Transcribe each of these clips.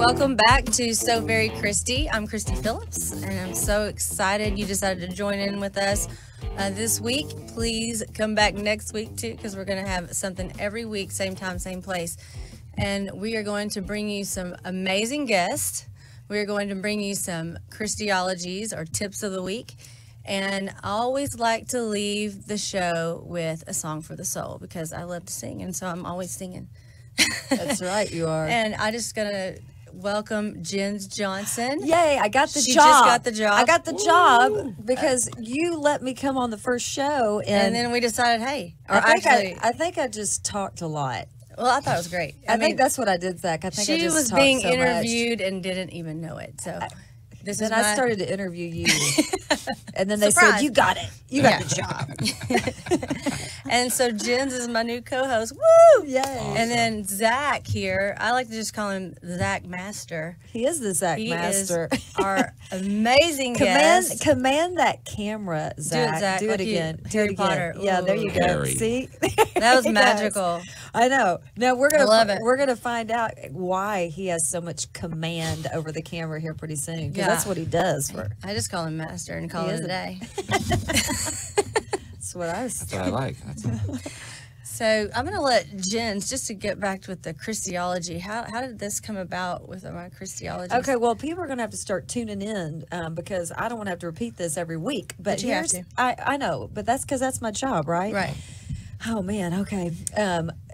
welcome back to So Very Kristi. I'm Kristi Phillips, and I'm so excited you decided to join in with us this week. Please come back next week, too, because we're going to have something every week, same time, same place. And we are going to bring you some amazing guests. We are going to bring you some Kristiologies or tips of the week. And I always like to leave the show with a song for the soul because I love to sing, and so I'm always singing. That's right, you are. And I just gonna welcome Jen Johnson. Yay, I got the job. She just got the job. I got the job because you let me come on the first show. And then we decided, hey. I think I just talked a lot. Well, I thought it was great. I think that's what I did, Zakk. I think I just she was talked being so interviewed much. and didn't even know it. So I started to interview you. And then Surprise. they said, you got it. You got the job. And so Jen's is my new co-host. Woo! Yay. Awesome. And then Zakk here, I like to just call him Zakk Master. He is the Zakk Master. He is our amazing guest. Command that camera, Zakk. Zakk. Do it Like again. Harry Potter. Yeah, there you go. Harry. See? That was He magical. does. I know. Now I love it. we're gonna find out why he has so much command over the camera here pretty soon. Because that's what he does. I just call him Master and call it a day. That's what I was. That's what I like. So I'm going to let Jen, just to get back with the Kristiology, how did this come about with my Kristiology? Okay, well, people are going to have to start tuning in because I don't want to have to repeat this every week. But you have to. I know, but that's because that's my job, right? Right. Oh, man, okay.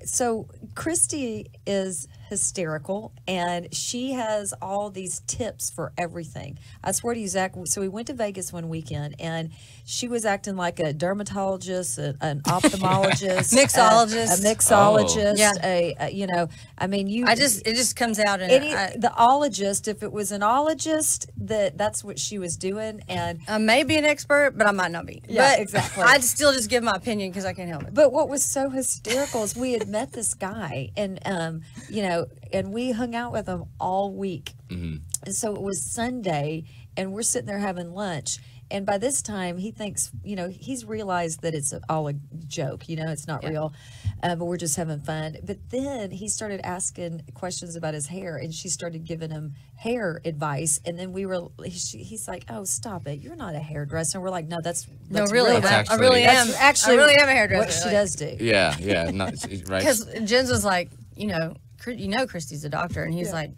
So Kristi is hysterical, and she has all these tips for everything. I swear to you, Zakk, so we went to Vegas one weekend, and she was acting like a dermatologist, an ophthalmologist, Mixologist. a mixologist, Yeah. It just comes out in the ologist. If it was an ologist, that's what she was doing, and I may be an expert, but I might not be. Yeah, but exactly. I'd still just give my opinion because I can't help it. But what was so hysterical is we had met this guy, and and we hung out with him all week. Mm-hmm. And so it was Sunday, and we're sitting there having lunch. And by this time, he thinks, he's realized that it's all a joke. It's not real, but we're just having fun. But then he started asking questions about his hair, and she started giving him hair advice. And then he's like, "Oh, stop it! You're not a hairdresser." And we're like, "No, that's really, real. I really am. I really am a hairdresser. What she does do." Yeah, no, right. Because Jen's was like, Kristi's a doctor, and he's like,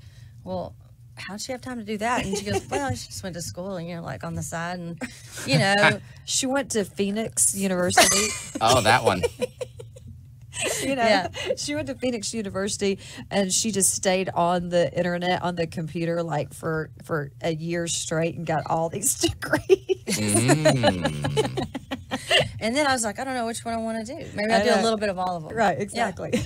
well, how'd she have time to do that? And she goes, well, she just went to school, and like on the side, and she went to Phoenix University. Oh, that one. She went to Phoenix University, and she just stayed on the internet, on the computer, like for a year straight, and got all these degrees. Mm. And then I was like, I don't know which one I want to do. Maybe I'll do a little bit of all of them. Right, exactly. Yeah.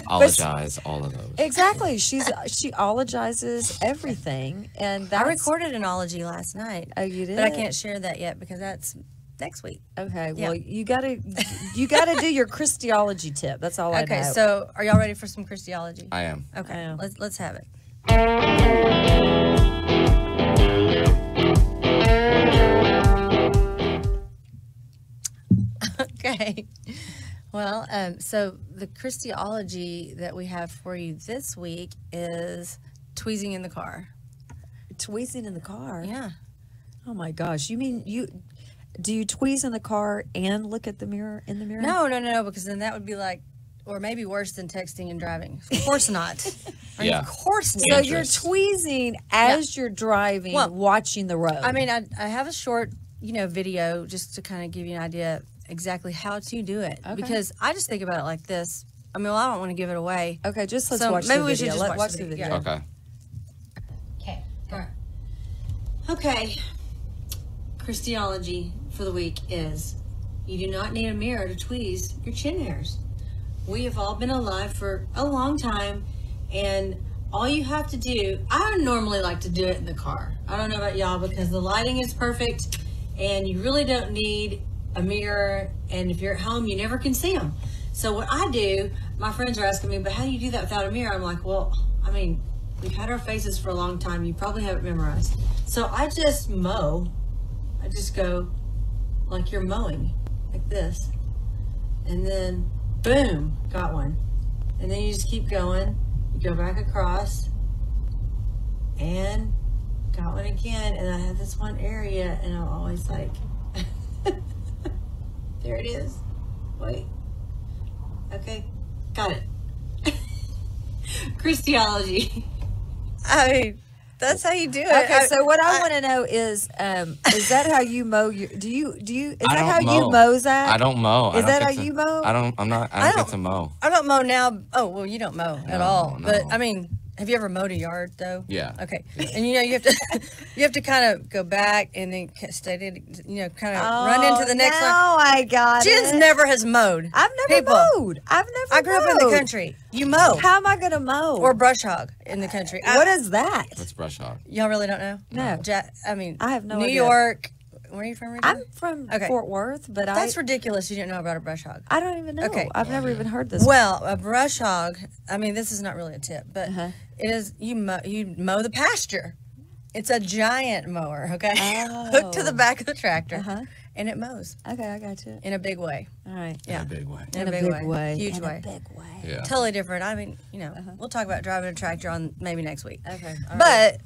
I just ologize all of those. Exactly. She ologizes everything, and I recorded an ology last night. Oh, you did? But I can't share that yet because that's next week. Okay. Yeah. Well, you gotta do your Kristiology tip. That's all I know. Okay. So, are y'all ready for some Kristiology? I am. Okay. I am. Let's have it. Okay. Well, so the Kristiology that we have for you this week is tweezing in the car. Tweezing in the car? Yeah. Oh my gosh. You mean do you tweeze in the car and look at the mirror in the mirror? No, because then that would be like, or maybe worse than texting and driving. Of course not. Yeah. Of course not. So you're tweezing as you're driving, watching the road. I mean, I have a short, video just to kind of give you an idea exactly how to do it. Okay. Because I just think about it like this. I mean, I don't want to give it away. Okay, let's watch maybe the video. we should just Let's watch the video. Yeah. Okay. Okay. All right. Okay. Kristiology for the week is you do not need a mirror to tweeze your chin hairs. We have all been alive for a long time, and all you have to do, I normally like to do it in the car. I don't know about y'all because the lighting is perfect and you really don't need a mirror, and if you're at home, you never can see them. So what I do, my friends are asking me, but how do you do that without a mirror? I'm like, well, I mean, we've had our faces for a long time. You probably have it memorized. So I just mow. I just go like you're mowing, like this. And then, boom, got one. And then you just keep going. You go back across. and got one again, and I have this one area, and I'm always like, there it is. Wait. Okay, got it. Christiology. I mean, that's how you do it. Okay, so what I want to know is that how you mow your? Is that how don't you mow. mow, Zach? I don't mow. Is that how you mow? I don't get to mow. I don't mow now. Oh, well, you don't mow at all. No. But I mean, have you ever mowed a yard though? Yeah. Okay. And you have to you have to kind of go back and then kind of run into the next one. Oh, I got Jen's it. never has mowed. I've never People. mowed. I've never. I grew up in the mowed. country. You mow How am I going to mow? or brush hog in the country. What is that? Let's brush hog. Y'all really don't know? No. I have no New idea. York. Where are you from? Originally? I'm from Okay. Fort Worth, but That's ridiculous. You didn't know about a brush hog. I don't even know. Okay. I've never even heard this. Well, a brush hog. I mean, this is not really a tip, but Uh-huh. it is. You mow the pasture. It's a giant mower. Okay, Oh. hooked to the back of the tractor, Uh-huh. and it mows Okay, I got you. in a big way. All right. In a big way. In a big way. Huge In way. a big way. Yeah. Totally different. I mean, we'll talk about driving a tractor on maybe next week. Okay. all right. But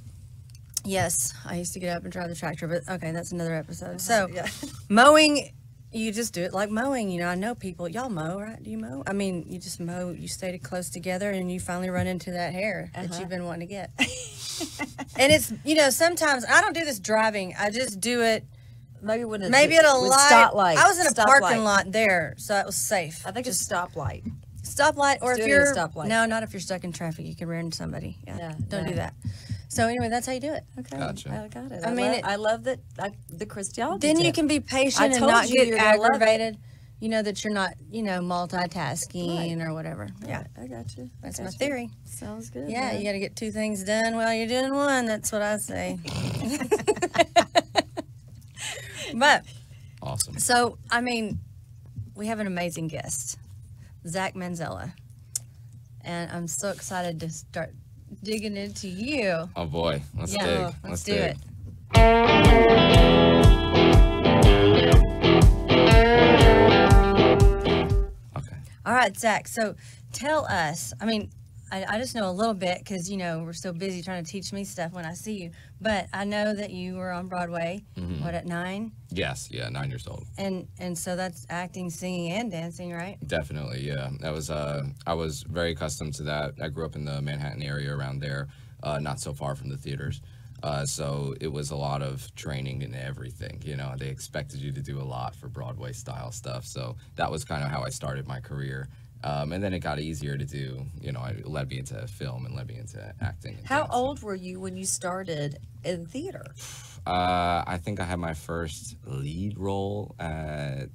yes, I used to get up and drive the tractor, but okay, that's another episode. So Yeah. mowing, you just do it like mowing. I know people, y'all mow, right? Do you mow? I mean, you just mow, you stay close together and you finally run into that hair that you've been wanting to get. And it's, sometimes I don't do this driving. I just do it maybe when it's maybe at a with light. stoplight. I was in a parking Stoplight. lot there, so it was safe. I think it's stoplight. Stoplight, or Let's if do it at you're a stoplight. no, not if you're stuck in traffic. You can rear into somebody. Yeah, don't do right. that. So anyway, that's how you do it. Okay. Gotcha. I got it. I mean, I love that. The Christianity. Then you tip. can be I patient and told not you get you're gonna love it. aggravated. That you're not, multitasking or whatever. Yeah, I got you. that's I my got you. theory. Sounds good. Yeah, man. you got to get two things done while you're doing one. That's what I say. But Awesome. so, I mean, we have an amazing guest, Zakk Manzella, and I'm so excited to start digging into you. Oh boy. Let's Yeah, dig. let's do dig. it. Okay. All right, Zakk. So tell us. I mean, I just know a little bit because we're so busy trying to teach me stuff when I see you. But I know that you were on Broadway. What, at 9? Yes. Yeah. 9 years old. And so that's acting, singing, and dancing, right? Definitely, yeah. That was I was very accustomed to that. I grew up in the Manhattan area around there, not so far from the theaters. So it was a lot of training and everything. They expected you to do a lot for Broadway style stuff. So that was kind of how I started my career. And then it got easier to do. It led me into film and led me into acting. And How dancing. old were you when you started in theater? I think I had my first lead role at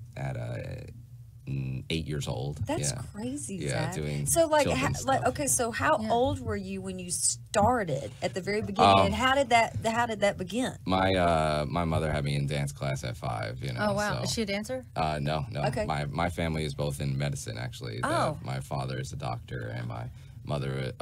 8 years old. That's yeah. crazy, Yeah, Zakk. doing So children's stuff. okay, so how Yeah. old were you when you started at the very beginning, and how did that begin? My mother had me in dance class at 5. Oh, wow. So, Is she a dancer? no. Okay. My family is both in medicine, actually. Oh. My father is a doctor, and my mother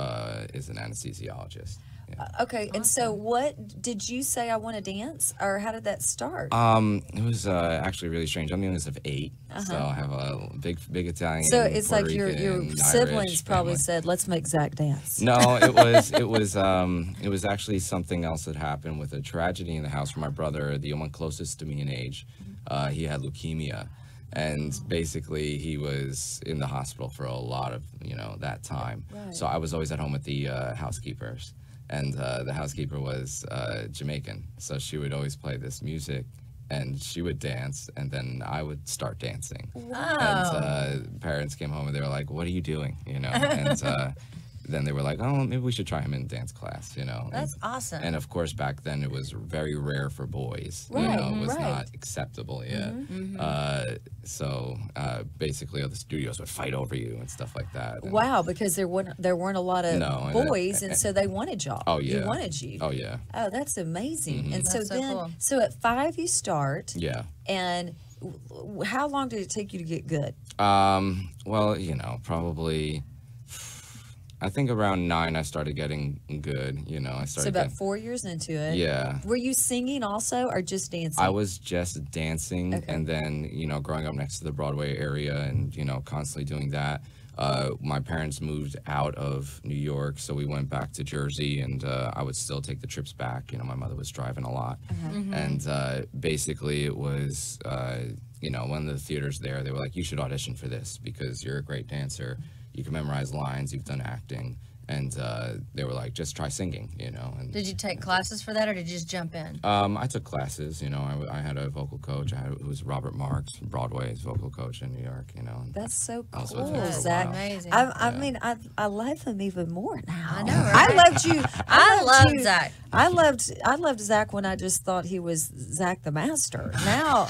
is an anesthesiologist. Yeah. Okay, and so what did you say? I want to dance, or how did that start? It was actually really strange. I'm the youngest of 8, so I have a big Italian. So it's Puerto like your Rican, siblings Irish probably family. said, "Let's make Zakk dance." No, it was actually something else that happened with a tragedy in the house for my brother, the one closest to me in age. He had leukemia, and basically he was in the hospital for a lot of that time. Right. So I was always at home with the housekeepers, and the housekeeper was Jamaican, so she would always play this music. And she would dance, and then I would start dancing. And parents came home and they were like, "What are you doing?" And then they were like, "Oh, maybe we should try him in dance class." That's awesome. And of course, back then it was very rare for boys. Right, It was right. not acceptable yet. So basically, the studios would fight over you and stuff like that. And- Wow, because there weren't a lot of No, and boys, and so they wanted y'all. Oh yeah. They wanted you. Oh yeah. Oh, that's amazing. And so That's so then, cool. so at 5 you start, Yeah. and how long did it take you to get good? Well, probably. I think around 9 I started getting good. I started. So about getting, 4 years into it. yeah. Were you singing also, or just dancing? I was just dancing, Okay. and then growing up next to the Broadway area, and constantly doing that. My parents moved out of New York, so we went back to Jersey, and I would still take the trips back. You know, my mother was driving a lot, and basically it was, you know, one of the theaters there, they were like, you should audition for this because you're a great dancer, you can memorize lines, you've done acting. And they were like, just try singing, you know. And Did you take classes for that, or did you just jump in? I took classes, you know. I had a vocal coach. Who was Robert Marks, Broadway's vocal coach in New York, you know. That's so I was cool, with him for a Zakk. while. Amazing. I mean, I love him even more now. I know, I right? loved you. I love you. Zakk. I loved Zakk when I just thought he was Zakk the Master. Now,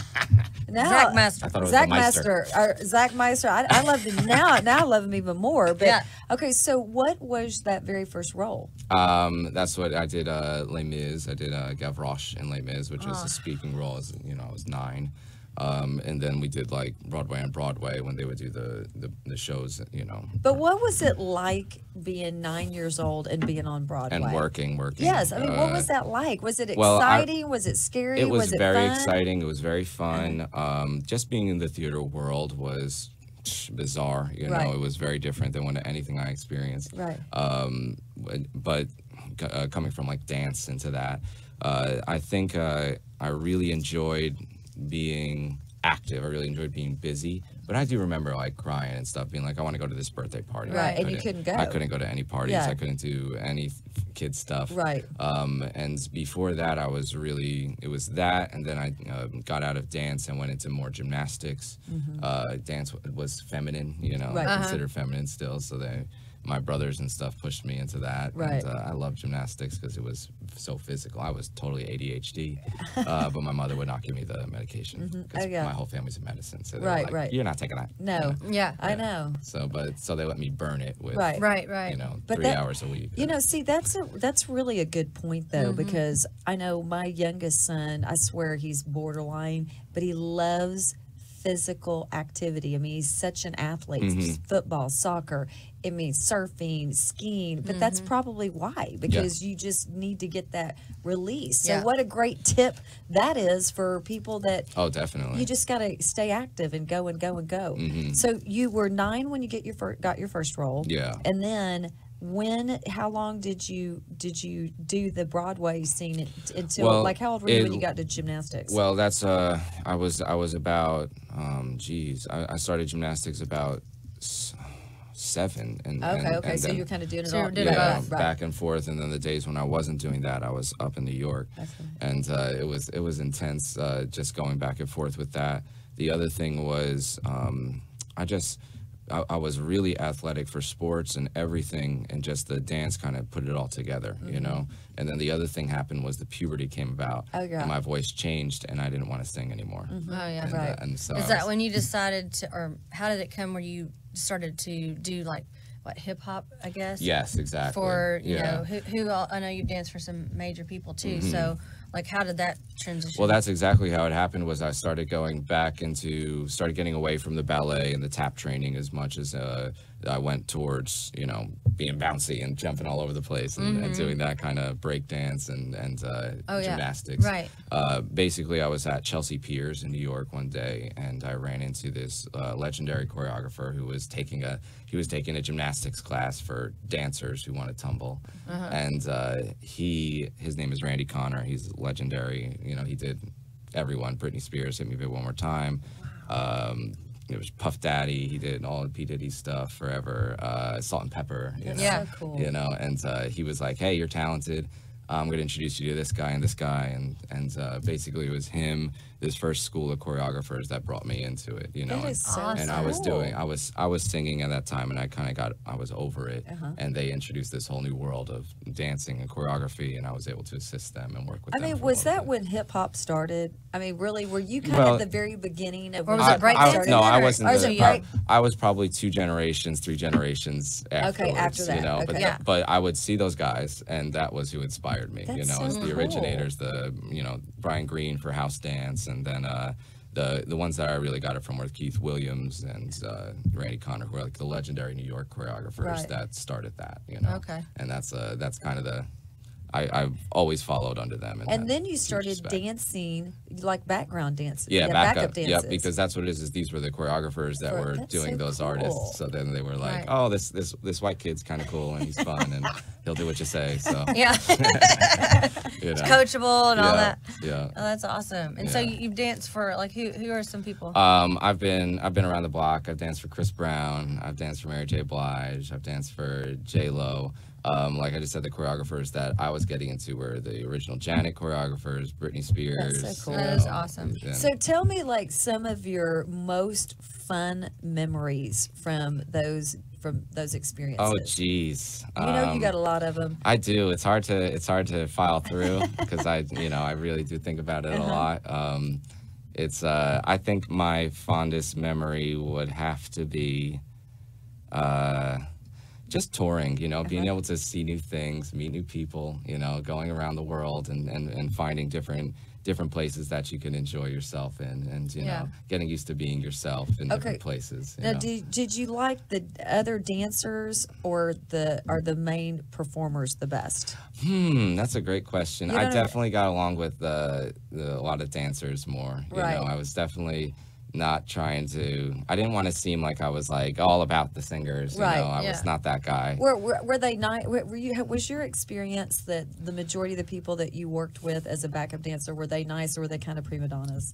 Zakk Master. I thought it was Zakk the Meister. Zakk Meister. I loved him now. Now I love him even more. But Yeah. okay, so what was that very first role? That's what I did. Les Mis. I did Gavroche in Les Mis, which was a speaking role. As you know, I was 9. And then we did like Broadway on Broadway when they would do the shows, you know. But what was it like being 9 years old and being on Broadway And working. Yes, I mean, what was that like? Was it well, exciting? Was it scary? It was very fun? exciting. It was very fun. Just being in the theater world was bizarre. You know, Right. it was very different than anything I experienced. Right. But coming from like dance into that, I think I really enjoyed being active. I really enjoyed being busy. But I do remember like crying and stuff, being like, I want to go to this birthday party. Right, I and you couldn't go. I couldn't go to any parties. Yeah. I couldn't do any kid stuff. Right. And before that, it was that, and then I got out of dance and went into more gymnastics. Dance was feminine, you know, Right. considered feminine still, so my brothers and stuff pushed me into that. Right. And I loved gymnastics because it was so physical. I was totally ADHD, but my mother would not give me the medication because Oh, yeah. my whole family's in medicine. So they Right, were like, right. you're not taking that. No. Yeah. I know. So they let me burn it with, Right. Right. you know, But 3 that- hours a week. You know, see, that's really a good point though, because I know my youngest son, I swear he's borderline, but he loves physical activity. I mean, he's such an athlete. Football, soccer, I mean, surfing, skiing, but that's probably why, because you just need to get that release. So Yeah. what a great tip that is for people that Oh, definitely. you just got to stay active and go and go and go. So you were 9 when you got your first role. Yeah. And then how long did you do the Broadway scene until Well, like how old were you when you got to gymnastics? Well, that's I was about I started gymnastics about 7 and okay. and So then, you're kind of doing it So you all. did it yeah, both. back and forth, and then the days when I wasn't doing that, I was up in New York, and it was intense, just going back and forth with that. The other thing was I was really athletic for sports and everything, and just the dance kind of put it all together, you know. And then the other thing happened was the puberty came about, Oh, yeah. and my voice changed, and I didn't want to sing anymore. Oh yeah. And, Right. and so Is I that was- when you decided to, or how did it come where you started to do like what, hip hop, I guess? Yes, exactly. For you Yeah. know who all, I know you've danced for some major people too. So like, how did that transition? Well, that's exactly how it happened. Was I started getting away from the ballet and the tap training as much as I went towards, you know, being bouncy and jumping all over the place and doing that kind of break dance and Oh, yeah. gymnastics. Right. Basically, I was at Chelsea Piers in New York one day, and I ran into this legendary choreographer who was taking a gymnastics class for dancers who want to tumble, and his name is Randy Connor. He's legendary. You know, he did everyone. Britney Spears, Hit Me Baby One More Time. It was Puff Daddy. He did all of P. Diddy stuff forever. Salt and Pepper. You know? Yeah. So cool. You know, and he was like, "Hey, you're talented. I'm going to introduce you to this guy and this guy," and basically it was him, this first school of choreographers that brought me into it, you know. That is so and I was cool. I was singing at that time, and I was over it, and they introduced this whole new world of dancing and choreography, and I was able to assist them and work with I them. mean, for a was little that bit. when hip hop started? I mean, really, were you kind Well, of the very beginning of Or when was it hip hop breakdancing started? No, then, I or- wasn't. Or is it break- I was probably 3 generations afterwards. after that, you know. okay. But Yeah. but I would see those guys, and that was who inspired me. You That's know, so as the cool. originators, Brian Green for house dance, and then the ones that I really got it from were Keith Williams and Randy Connor, who are like the legendary New York choreographers Right. that started that. You know. Okay. And that's kind of I've always followed under them. And then you started dancing, like background dances. Yeah, backup dances. Yeah, because that's what it is these were the choreographers that were doing those artists. So then they were like, oh, this white kid's kind of cool and he's fun and he'll do what you say. So Yeah. you know. Coachable and all that. Yeah. Oh, that's awesome. And so you've danced for, like, who are some people? I've been around the block. I've danced for Chris Brown. I've danced for Mary J. Blige. I've danced for J Lo. Like I just said, the choreographers that I was getting into were the original Janet choreographers, Britney Spears. That's so cool. That is awesome. So tell me, like, some of your most fun memories from those experiences. Oh, geez. You know, you got a lot of them. I do. It's hard to file through because I really do think about it a lot. I think my fondest memory would have to be just touring, being able to see new things, meet new people, going around the world and finding different places that you can enjoy yourself in, and getting used to being yourself in different places. Now, did you like the other dancers or the main performers the best? That's a great question. I definitely got along with a lot of dancers more. Right. I was definitely not trying to. I didn't want to seem like I was like all about the singers. Right. I was not that guy. Were they not? Was your experience that the majority of the people that you worked with as a backup dancer, were they nice or were they kind of prima donnas?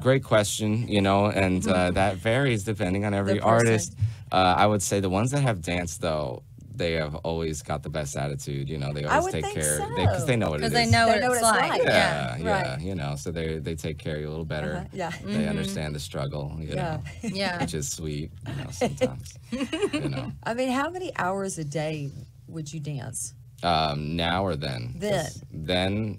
Great question. And that varies depending on every artist. I would say the ones that have danced though, they have always got the best attitude. They always take care because they know what it is. Because they know what it's like. Yeah. So they take care of you a little better. Yeah. They understand the struggle. Which is sweet. Sometimes. I mean, how many hours a day would you dance? Now or then? Then.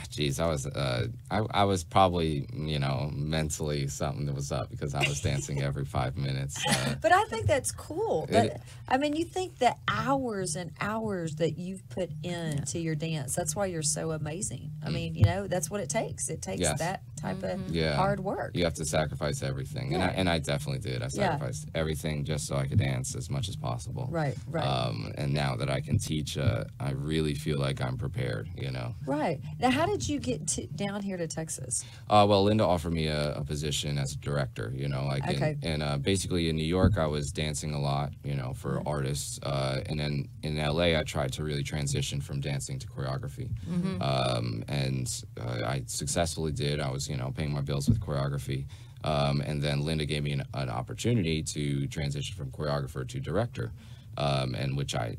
Geez, I was probably, mentally something that was up because I was dancing every 5 minutes. But I think that's cool. You think the hours and hours that you've put into your dance, that's why you're so amazing. I mean, that's what it takes. It takes that type of hard work. You have to sacrifice everything. Yeah. And I definitely did. I sacrificed everything just so I could dance as much as possible. Right. And now that I can teach, I really feel like I'm prepared, Right. Now, how did you get down here to Texas? Well, Linda offered me a position as a director, basically in New York, I was dancing a lot, for artists. And then in LA, I tried to really transition from dancing to choreography. I successfully did. I was, paying my bills with choreography. And then Linda gave me an opportunity to transition from choreographer to director, and which I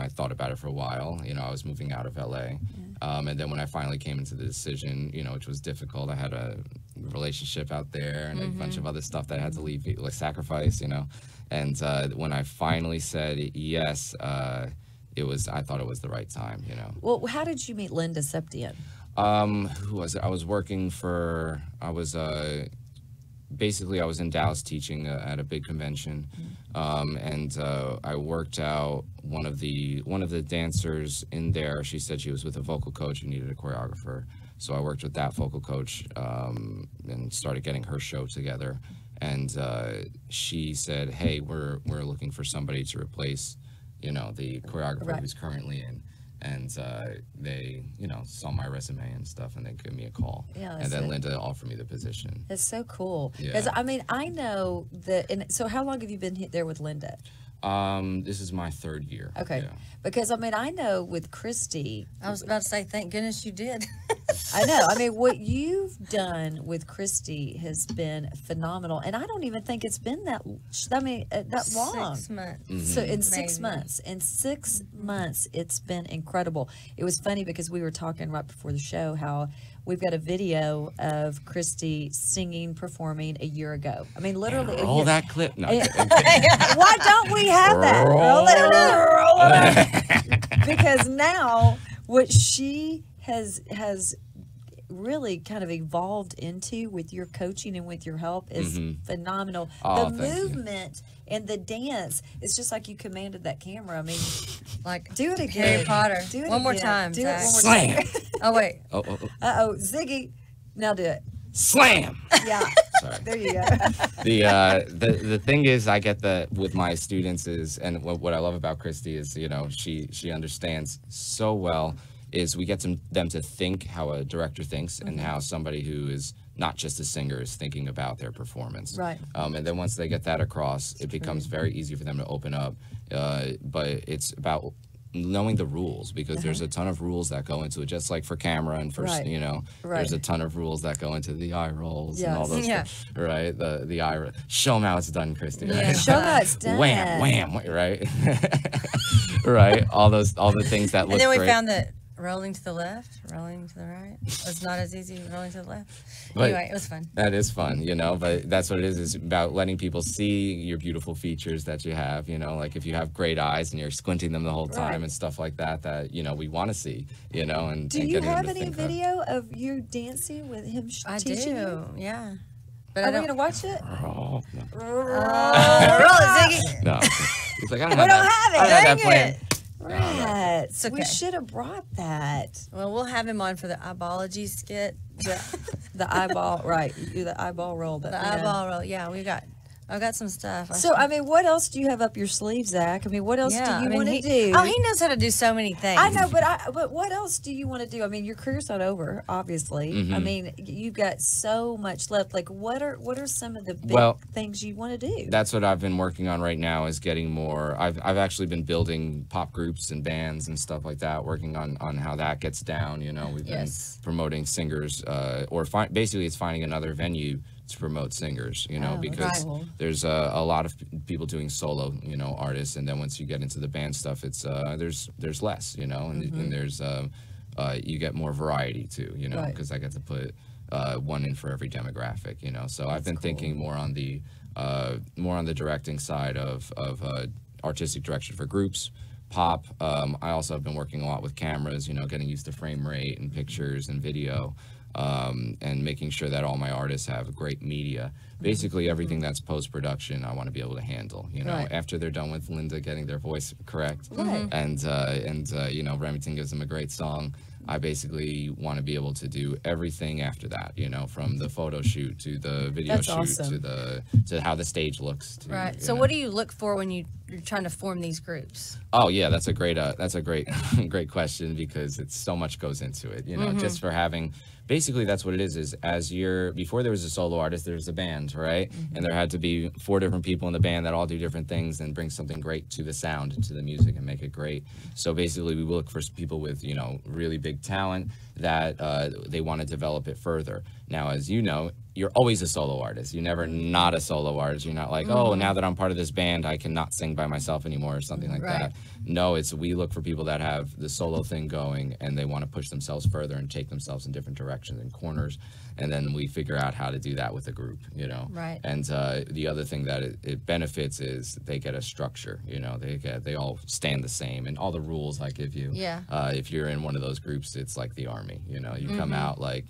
thought about it for a while. I was moving out of LA. And then when I finally came into the decision, which was difficult, I had a relationship out there and a bunch of other stuff that I had to leave, like sacrifice, And when I finally said yes, I thought it was the right time, Well, how did you meet Linda Septian? Who was it? I was working for, I was in Dallas teaching at a big convention, and I worked out one of the dancers in there. She said she was with a vocal coach who needed a choreographer, so I worked with that vocal coach and started getting her show together. And she said, "Hey, we're looking for somebody to replace, the choreographer who's currently in." And they, saw my resume and stuff, and they gave me a call. Yeah, and then Linda offered me the position. That's so cool. Because I know that. And so, how long have you been there with Linda? This is my 3rd year. Okay. Yeah. Because I know with Kristi. I was about to say, thank goodness you did. I know. What you've done with Kristi has been phenomenal, and I don't even think it's been that long. 6 months. So in 6 months, it's been incredible. It was funny because we were talking right before the show how we've got a video of Kristi singing, performing a year ago. Literally. And roll that clip. No. Why don't we have that? Roll it. Because now what she has really kind of evolved into with your coaching and with your help is phenomenal. The movement and the dance, it's just like you commanded that camera. Like, do it again. Harry Potter. Do it one more again. time. Do it one more Slam. time. Oh, wait. Uh-oh, Ziggy. Now do it. slam. Yeah. Sorry. There you go. The thing is, I get that with my students is, and what I love about Kristi is, you know, she understands so well, is we get them to think how a director thinks and how somebody who is not just a singer is thinking about their performance. Right. And then once they get that across, it becomes very easy for them to open up. But it's about knowing the rules, because there's a ton of rules that go into it, just like for camera and for Right. you know, there's a ton of rules that go into the eye rolls and all those things, right? The eye show 'em how it's done, Kristi. Yeah. Right? Show how it's done. Wham, right? Right, all the things that look And then we great. found that rolling to the left, rolling to the right was not as easy as rolling to the left. But Anyway, it was fun. that is fun, you know, but that's what it is. It's about letting people see your beautiful features that you have, you know, like if you have great eyes and you're squinting them the whole time Right. and stuff like that, you know, we want to see, you know, and Do and you getting them have to any think that. video of you dancing with him I teaching you? do, yeah. But Are I we don't. gonna watch it? Oh, no. Roll it, Ziggy. No. He's like, I don't We have don't that. have it. I don't have that Dang plan. it. Rats. okay. We should have brought that. Well, we'll have him on for the eyebology skit. The eyeball, right? You do the eyeball roll. But The eyeball roll. Yeah, I've got some stuff. So, I mean, what else do you have up your sleeve, Zach? I mean, what else do you want to do? Oh, he knows how to do so many things. I know, but what else do you want to do? I mean, your career's not over, obviously. Mm-hmm. I mean, you've got so much left. Like, what are some of the big things you want to do? That's what I've been working on right now, is getting more. I've actually been building pop groups and bands and stuff like that, working on how that gets down. You know, we've been promoting singers, basically it's finding another venue to promote singers, you know, because there's a lot of people doing solo, you know, artists, and then once you get into the band stuff, it's there's less, you know, and there's you get more variety too, you know, because I get to put one in for every demographic, you know. So I've been thinking more on the directing side of artistic direction for groups, pop. I also have been working a lot with cameras, you know, getting used to frame rate and pictures and video. And making sure that all my artists have great media. Basically, everything that's post-production, I want to be able to handle. You know, after they're done with Linda getting their voice correct, and you know, Remington gives them a great song. I basically want to be able to do everything after that. You know, from the photo shoot to the video shoot to how the stage looks. Right. So, what do you look for when you're trying to form these groups? Oh yeah, that's a great great question, because it's so much goes into it. You know, just for having. Basically, that's what it is before there was a solo artist, there was a band, right? And there had to be 4 different people in the band that all do different things and bring something great to the sound and to the music and make it great. So basically, we look for people with, you know, really big talent that they want to develop it further. Now, as you know, you're always a solo artist. You're never not a solo artist. You're not like, oh, now that I'm part of this band, I cannot sing by myself anymore or something like that. No, we look for people that have the solo thing going and they want to push themselves further and take themselves in different directions and corners. And then we figure out how to do that with a group, you know. Right. And the other thing that it benefits is they get a structure, you know. They all stand the same, and all the rules I give you. Yeah. If you're in one of those groups, it's like the army, you know. You come out like,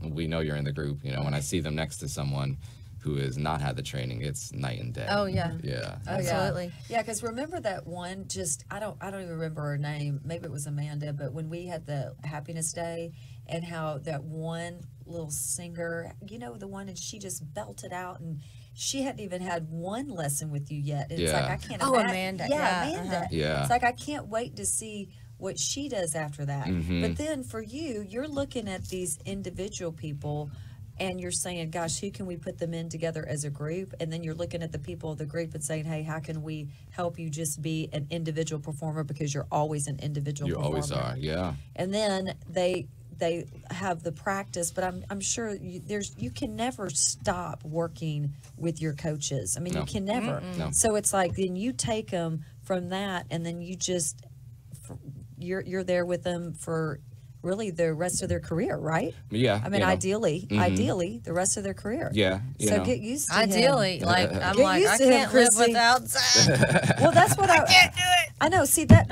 we know you're in the group, you know. When I see them next to someone who has not had the training, it's night and day. Oh yeah. Yeah. Absolutely. Yeah, because remember that one? I don't even remember her name. Maybe it was Amanda. But when we had the Happiness Day, and how that one little singer, you know, the one, and she just belted out, and she hadn't even had one lesson with you yet. And it's like, I can't. Oh, imagine. Amanda. Yeah, Yeah, Amanda. Yeah. It's like, I can't wait to see what she does after that. But then for you, you're looking at these individual people, and you're saying, gosh, who can we put them in together as a group? And then you're looking at the people of the group and saying, hey, how can we help you just be an individual performer, because you're always an individual You performer. always are, yeah. And then they have the practice, but I'm sure you can never stop working with your coaches. I mean, you can never. No. So it's like, then you take them from that, and then you just you're there with them for really the rest of their career, right? Yeah. I mean, you know. ideally, the rest of their career. Yeah. So get used to him. Ideally, like I'm Get like, used I to him, can't live Kristi. without Zach. Well, that's what I Can't do it. I know. See that,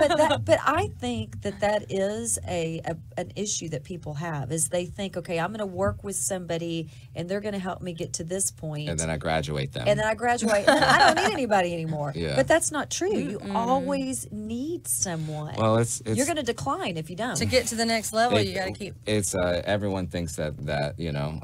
but I think that is an issue that people have, is they think, okay, I'm going to work with somebody and they're going to help me get to this point, And then I graduate them. and then I graduate. And I don't need anybody anymore. Yeah. But that's not true. You always need someone. Well, it's You're going to decline if you don't. To get to the next level you got to keep. It's everyone thinks that you know,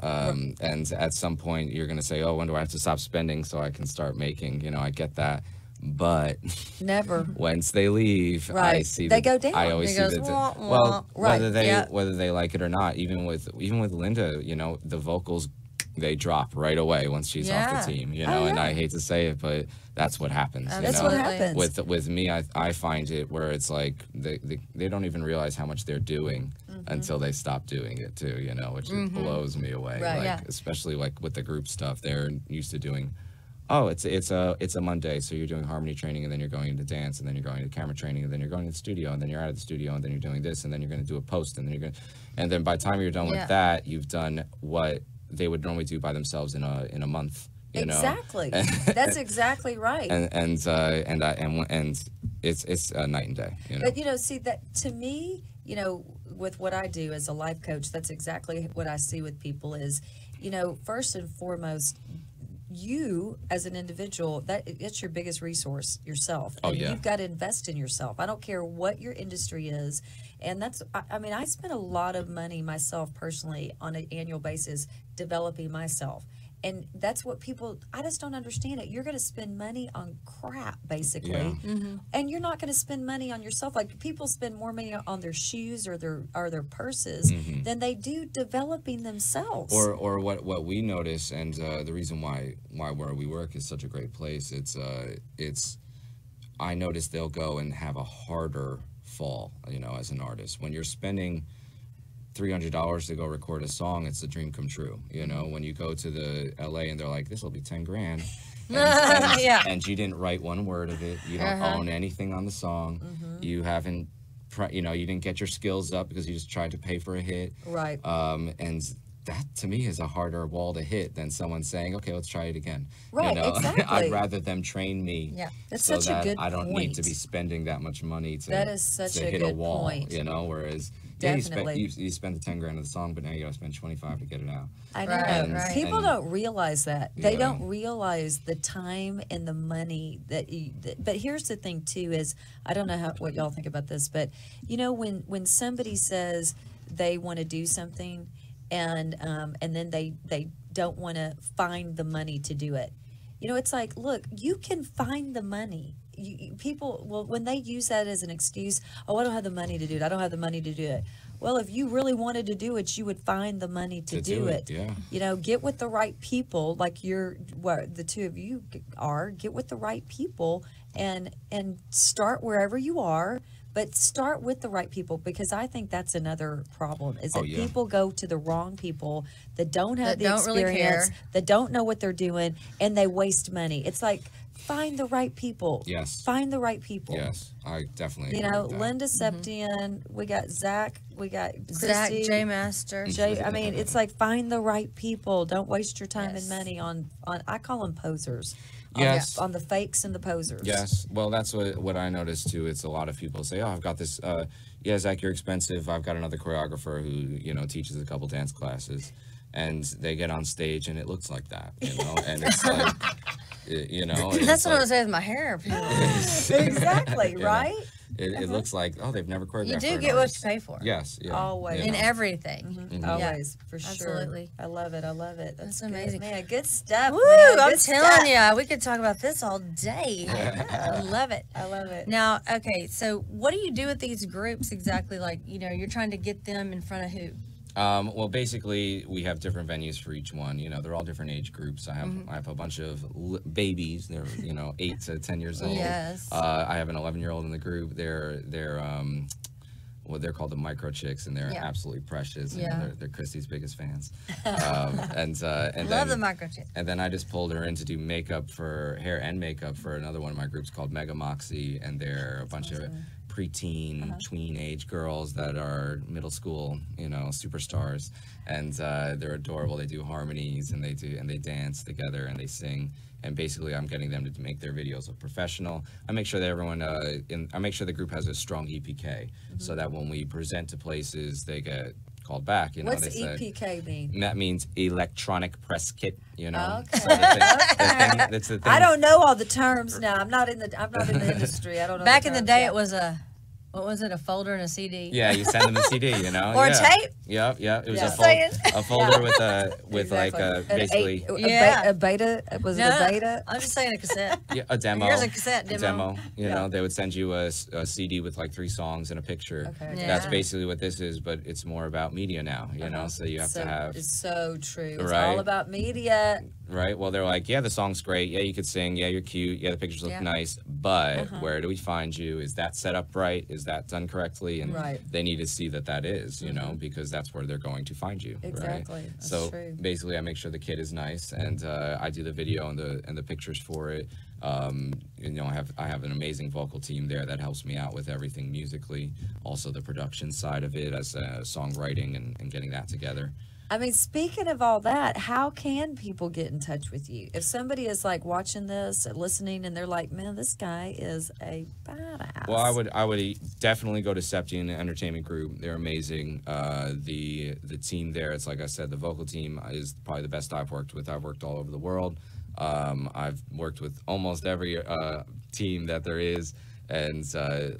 and at some point you're gonna say, oh, when do I have to stop spending so I can start making? You know, I get that, but Never. once they leave, I Right. see They that- go down. I always It see goes, that. wah, wah. Well, Right. whether they like it or not, even with Linda, you know, the vocals, they drop right away once she's off Yeah. the team. You know, and I hate to say it, but that's what happens. You That's know? what happens. With me, I find it where it's like they don't even realize how much they're doing until they stop doing it too, you know, which blows me away. Right. Like, Yeah. especially like with the group stuff, they're used to doing, oh, it's a Monday, so you're doing harmony training, and then you're going into dance, and then you're going to camera training, and then you're going to the studio, and then you're out of the studio, and then you're doing this, and then you're going to do a post, and then by the time you're done Yeah. with that, you've done what they would normally do by themselves in a month. You know? Exactly. That's exactly right. And it's a night and day. You know? But, you know, see, that to me, you know, with what I do as a life coach, that's exactly what I see with people is, you know, first and foremost, you as an individual, it's your biggest resource, yourself. Oh, And yeah. you've got to invest in yourself. I don't care what your industry is. And that's, I mean, I spend a lot of money myself personally on an annual basis developing myself. And that's what people, I just don't understand it. You're going to spend money on crap, basically. Yeah. And you're not going to spend money on yourself. Like, people spend more money on their shoes or their purses than they do developing themselves. Or what we notice, and the reason why where we work is such a great place, it's I notice they'll go and have a harder fall, you know, as an artist. When you're spending $300 to go record a song, it's a dream come true. You know, when you go to the LA and they're like, this will be 10 grand. And, Yeah. and you didn't write one word of it. You don't own anything on the song. You haven't, you know, you didn't get your skills up because you just tried to pay for a hit. Right. And that to me is a harder wall to hit than someone saying, okay, let's try it again. Right, You know? exactly. I'd rather them train me. Yeah. That's so such a that good I don't need to point. be spending that much money to, That is such to a hit good a wall, point. you know, whereas Definitely. you spend the 10 grand of the song, but now you gotta spend 25 to get it out. I know. Right. People And- don't realize that. They Yeah. don't realize the time and the money but here's the thing too is, I don't know what y'all think about this, but you know, when somebody says they want to do something and then they don't want to find the money to do it. You know, it's like, look, you can find the money. People, well, when they use that as an excuse, oh, I don't have the money to do it. I don't have the money to do it. Well, if you really wanted to do it, you would find the money to do it. Yeah. You know, get with the right people, like the two of you are. Get with the right people and start wherever you are. But start with the right people, because I think that's another problem is that people go to the wrong people that don't have That the don't really experience, care. that don't know what they're doing, and they waste money. It's like, find the right people. Yes. Find the right people. Yes, I definitely You agree know, with that. Linda Septian, we got Zakk, we got Zach, Kristi, J Master. I mean, it's like, find the right people. Don't waste your time and money on I call them posers. Yes. On the fakes and the posers. Yes, well, that's what I noticed too. It's a lot of people say, "Oh, I've got this. Yeah, Zach, you're expensive. I've got another choreographer who, you know, teaches a couple dance classes," and they get on stage and it looks like that, you know, and it's like, you know, That's what I like, was saying with my hair. Exactly, Yeah. right? It looks like, oh, they've never choreographed. You for do an get what artist. you pay for. Yes, yeah, Always. you In know. everything. Always, for sure. Absolutely. I love it. I love it. That's good. amazing. Man, good stuff. Woo! man. I'm Good telling stuff. you, we could talk about this all day. I love it. I love it. Now, okay, so what do you do with these groups exactly? Like, you know, you're trying to get them in front of who? Well, basically, we have different venues for each one. You know, they're all different age groups. I have a bunch of babies. They're 8 to 10 years old. Yes. I have an 11-year-old in the group. They're called the micro chicks, and they're Yeah. absolutely precious. And Yeah. they're Kristi's biggest fans. And Love the microchip. And then I just pulled her in to do hair and makeup for another one of my groups called Mega Moxie, and they're a bunch of preteen, tween age girls that are middle school, you know, superstars, and they're adorable. They do harmonies and they dance together and they sing. And basically, I'm getting them to make their videos look professional. I make sure that everyone, I make sure the group has a strong EPK, so that when we present to places, they get called back. You know, What's they say, EPK mean? and that means electronic press kit. You know, Okay. So that's the thing. I don't know all the terms now. I'm not in the industry. I don't know. Back the in the terms day, yet. it was a What was it? A folder and a CD? Yeah, you send them a CD, you know. Or yeah. a tape? Yep. It was Saying. a folder with Exactly. like basically A beta. Was it a beta? I'm just saying a cassette. a demo. Here's a cassette A demo. You know, they would send you a CD with like 3 songs and a picture. Okay. Yeah. That's basically what this is, but it's more about media now, you know, so you have to have. It's so true. It's Right. all about media. Right. Well, they're like, yeah, the song's great. Yeah, you could sing. Yeah, you're cute. Yeah, the pictures look Yeah. nice. But where do we find you? Is that set up right? Is that done correctly? And Right. they need to see that is, you know, because that's where they're going to find you. Exactly. Right? That's So true. basically, I make sure the kid is nice, and I do the video and the pictures for it. You know, I have an amazing vocal team there that helps me out with everything musically. Also, the production side of it as songwriting and getting that together. I mean, speaking of all that, how can people get in touch with you? If somebody is like watching this, listening, and they're like, man, this guy is a badass. Well, I would definitely go to Septian Entertainment Group. They're amazing. The team there, it's like I said, the vocal team is probably the best I've worked with. I've worked all over the world. I've worked with almost every team that there is, and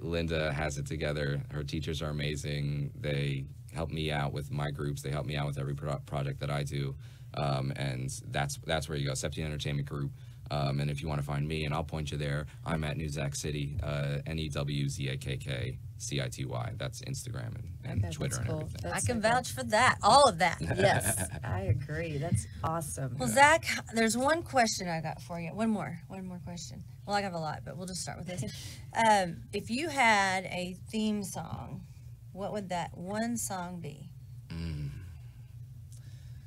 Linda has it together. Her teachers are amazing. They help me out with my groups. They help me out with every project that I do, and that's where you go, Septian Entertainment Group. And if you want to find me, and I'll point you there, I'm at New Zakk City, NEWZAKK CITY. That's Instagram and Okay, Twitter that's and cool. everything. I That's can okay. vouch for that. All of that. Yes, I agree. That's awesome. Well, Zakk, there's one question I got for you. One more question. Well, I have a lot, but we'll just start with this. If you had a theme song, what would that one song be?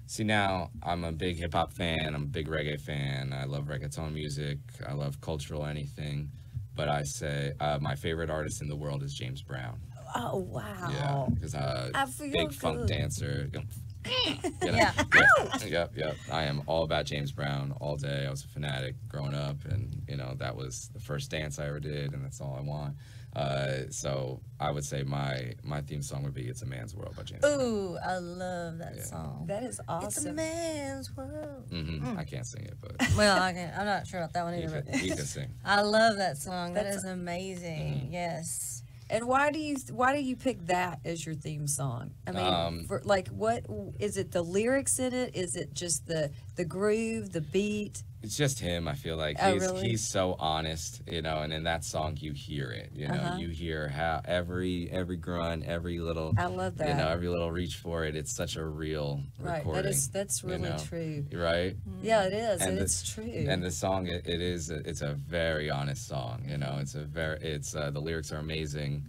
See, now I'm a big hip hop fan. I'm a big reggae fan. I love reggaeton music. I love cultural anything. But I say my favorite artist in the world is James Brown. Oh, wow. Yeah, because I feel big funk good. dancer. You know, Yeah. Yep. I am all about James Brown all day. I was a fanatic growing up, and you know that was the first dance I ever did, and that's all I want. So I would say my theme song would be "It's a Man's World" by James Brown. Ooh, I love that song. That is It's a awesome. man's world. I can't sing it, but Well, I'm not sure about that one you either. can, But you can sing. I love that song. That That's- is amazing. Yes. And why do you pick that as your theme song? I mean, for, like, what is it? The lyrics in it? Is it just the groove, the beat? It's just him. I feel like Oh, really? he's so honest, you know. And in that song, you hear it. You know, you hear how every grunt, every little. I love that. You know, every little reach for it. It's such a real Right. recording. That's really you know? true. Right. Yeah, it is. And It's true. And the song, it's a very honest song. You know, the lyrics are amazing.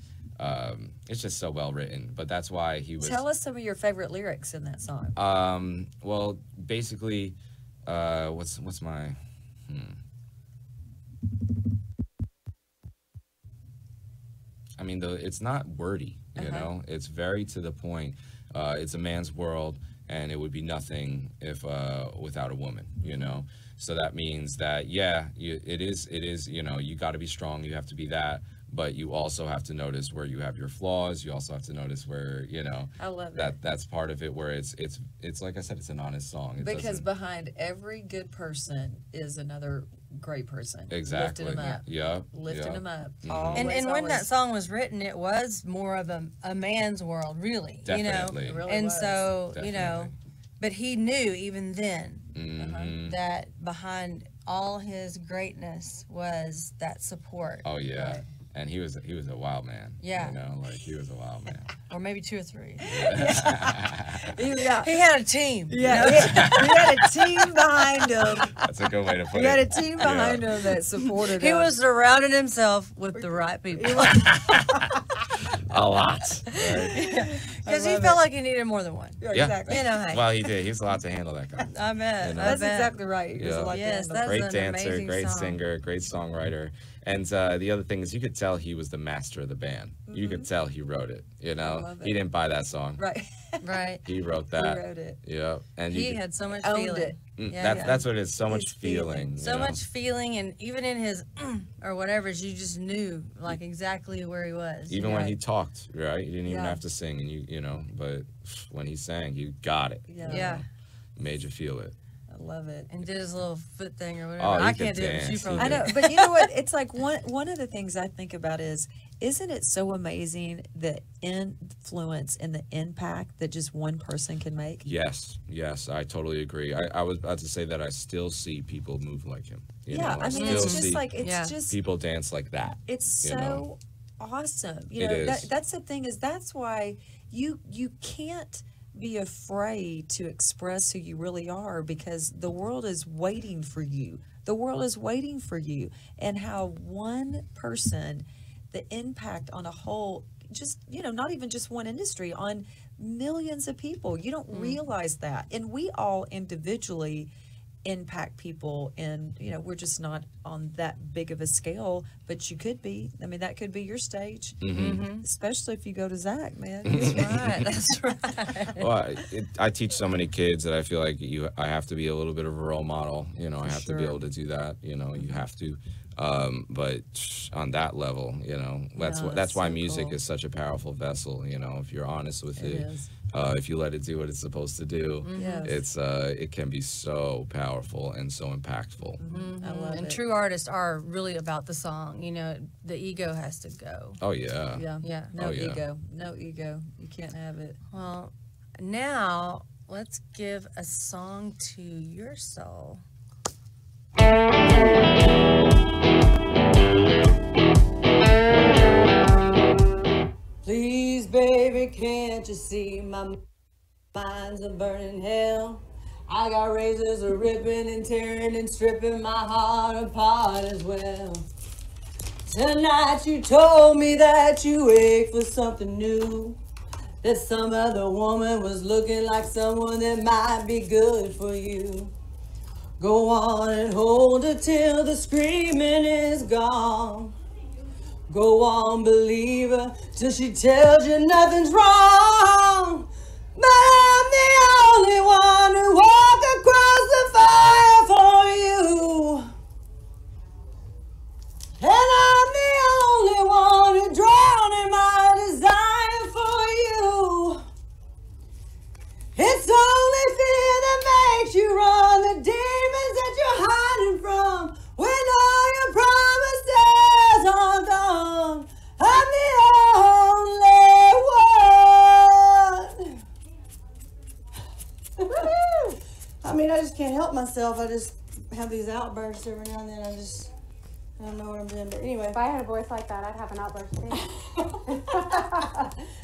It's just so well written. But that's why he was. Tell us some of your favorite lyrics in that song. Well, basically, what's my. I mean, it's not wordy, you know. It's very to the point. It's a man's world, and it would be nothing if without a woman, you know. So that means that it is. You know, you got to be strong. You have to be that. But you also have to notice where you have your flaws. You also have to notice where, you know, I love that. That's part of it. Where it's like I said, it's an honest song. Because doesn't- behind every good person is another great person. exactly, Lifting them up. Yep, Lifting yep. them up. And when Always. that song was written, it was more of a man's world, really. Definitely. You It know? really And was. so, you know, Definitely. but he knew even then Mhm. that behind all his greatness was that support. Oh yeah, and he was a wild man. Yeah. you know, like he was a wild man. Or maybe 2 or 3. Yeah. He had a team. Yeah, he had a team behind him. That's a good way to put He had a it. team behind him that supported He him. was surrounding himself with the right people. A lot. Right? Because he love felt like he needed more than one. Yeah, Yeah. exactly. You know, hey. Well, he did. He was allowed to handle that guy. I bet. You know. I That's bet. exactly right. He was Yeah. like Yes, that. that's Great an dancer, amazing great song. singer, great songwriter. And the other thing is, you could tell he was the master of the band. You could tell he wrote it. You know, love he it. didn't buy that song. Right. Right. He wrote He that. wrote it. Yeah, and He you had so much Owned feeling. it. Yeah, that's what it is. So much His feeling. feeling. So you know? much feeling, and even in his or whatever, you just knew like exactly where he was. Even when Right. he talked, right? You didn't even Yeah. have to sing, and you know, but when he sang, you got it. Yeah. Yeah. Made you feel it. I love it. And did his little foot thing or whatever. Oh, he I could can't do it, but you dance. probably I do. know, but you know what? It's like one of the things I think about is, isn't it so amazing the influence and the impact that just one person can make? Yes, I totally agree. I was about to say that I still see people move like him. You Yeah, know, I mean, still it's just see like, it's Yeah. just, people dance like that. it's you so know. awesome. You It know, is. that's the thing, is that's why you can't be afraid to express who you really are, because the world is waiting for you. The world is waiting for you. And how one person, the impact on a whole, just, you know, not even just one industry, on millions of people. You don't realize that. And we all individually impact people, and you know, we're just not on that big of a scale, but you could be. I mean, that could be your stage, especially if you go to Zakk, man. That's right. Well, I teach so many kids that I feel like I have to be a little bit of a role model. You know, I have to be sure. able to do that. You know, you have to. But on that level, you know, that's No, that's why so music cool. is such a powerful vessel. You know, if you're honest with It it, is. if you let it do what it's supposed to do, Yes. it can be so powerful and so impactful. I love And it. true artists are really about the song. You know, the ego has to go. Oh yeah. Yeah. Yeah. No Oh, yeah. ego. No ego. You can't have it. Well, now let's give a song to your soul. Please, baby, can't you see my mind's a burning hell? I got razors are ripping and tearing and stripping my heart apart as well. Tonight you told me that you ached for something new, that some other woman was looking like someone that might be good for you. Go on and hold her till the screaming is gone. Go on, believe her till she tells you nothing's wrong. But I'm the only one who walked across the fire for you. And I'm the only one who drowned in my desire for you. It's only fear that makes you run, the demons that you're hiding from. When all your promises are gone, I'm the only one. I mean, I just can't help myself. I just have these outbursts every now and then. I don't know what I'm doing, but anyway. If I had a voice like that, I'd have an outburst too.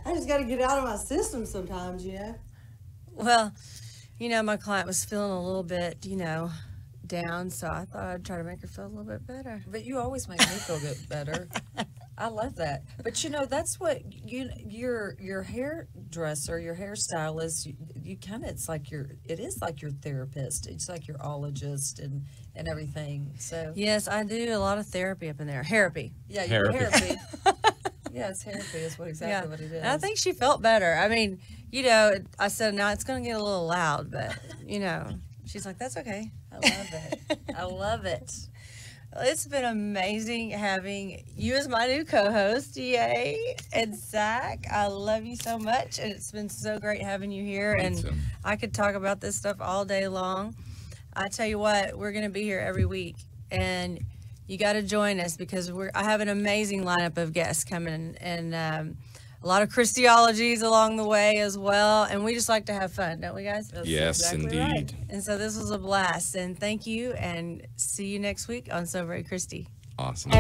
I just got to get out of my system sometimes, you know? Well, you know, my client was feeling a little bit, you know, down, so I thought I'd try to make her feel a little bit better. But you always make me feel good better. I love that. But you know, that's what your hairdresser, your hairstylist, you kind of, it is like your therapist. It's like your ologist and everything. So Yes, I do a lot of therapy up in there. Therapy. yeah, your Therapy. therapy. Yeah, it's therapy is what exactly what it is. And I think she felt better. I mean, you know, I said, now it's going to get a little loud, but, you know, she's like, that's okay. I love it. I love it. It's been amazing having you as my new co-host, yay, and Zakk. I love you so much, and it's been so great having you here. Me And too. I could talk about this stuff all day long. I tell you what, we're going to be here every week, and you got to join us because I have an amazing lineup of guests coming, and a lot of Christiologies along the way as well. And we just like to have fun, don't we, guys? That's Yes, exactly indeed. right. And so this was a blast, and thank you, and see you next week on So Very Kristi. Awesome.